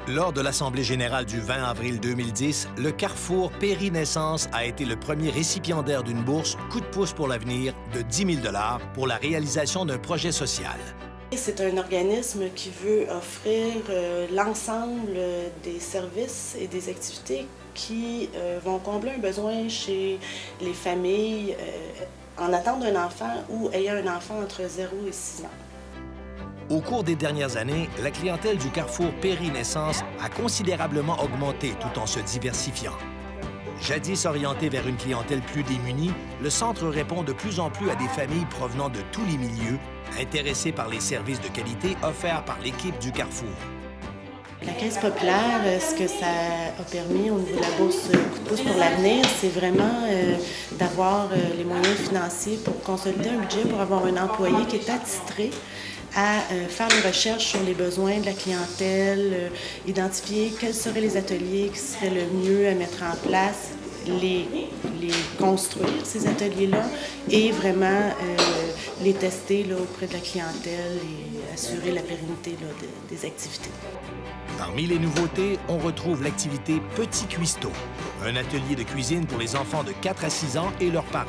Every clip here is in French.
Lors de l'Assemblée générale du 20 avril 2010, le Carrefour Péri-Naissance a été le premier récipiendaire d'une bourse Coup de pouce pour l'avenir de 10 000 $ pour la réalisation d'un projet social. C'est un organisme qui veut offrir l'ensemble des services et des activités qui vont combler un besoin chez les familles en attente d'un enfant ou ayant un enfant entre 0 et 6 ans. Au cours des dernières années, la clientèle du Carrefour Péri-Naissance a considérablement augmenté tout en se diversifiant. Jadis orienté vers une clientèle plus démunie, le centre répond de plus en plus à des familles provenant de tous les milieux, intéressées par les services de qualité offerts par l'équipe du Carrefour. La Caisse populaire, ce que ça a permis au niveau de la bourse Coup de pouce pour l'avenir, c'est vraiment d'avoir les moyens financiers pour consolider un budget, pour avoir un employé qui est attitré à faire des recherches sur les besoins de la clientèle, identifier quels seraient les ateliers qui seraient le mieux à mettre en place, les construire, ces ateliers-là, et vraiment les tester là, auprès de la clientèle et assurer la pérennité là, des activités. Parmi les nouveautés, on retrouve l'activité Petit Cuistot, un atelier de cuisine pour les enfants de 4 à 6 ans et leurs parents.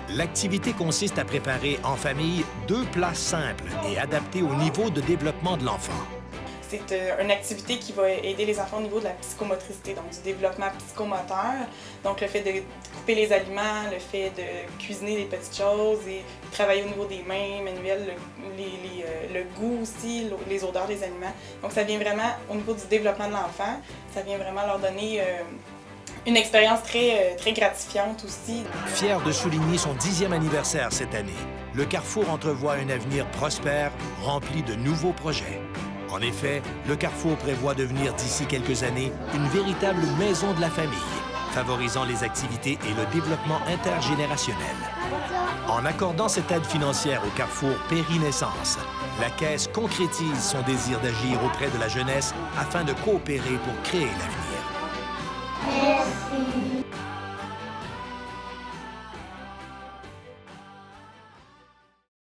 L'activité consiste à préparer en famille 2 plats simples et adaptés au niveau de développement de l'enfant. C'est une activité qui va aider les enfants au niveau de la psychomotricité, donc du développement psychomoteur. Donc le fait de couper les aliments, le fait de cuisiner des petites choses et travailler au niveau des mains manuelles, le goût aussi, les odeurs des aliments. Donc ça vient vraiment au niveau du développement de l'enfant, ça vient vraiment leur donner une expérience très gratifiante aussi. Fier de souligner son 10e anniversaire cette année, le Carrefour entrevoit un avenir prospère, rempli de nouveaux projets. En effet, le Carrefour prévoit devenir d'ici quelques années une véritable maison de la famille, favorisant les activités et le développement intergénérationnel. En accordant cette aide financière au Carrefour Péri-Naissance, la Caisse concrétise son désir d'agir auprès de la jeunesse afin de coopérer pour créer l'avenir.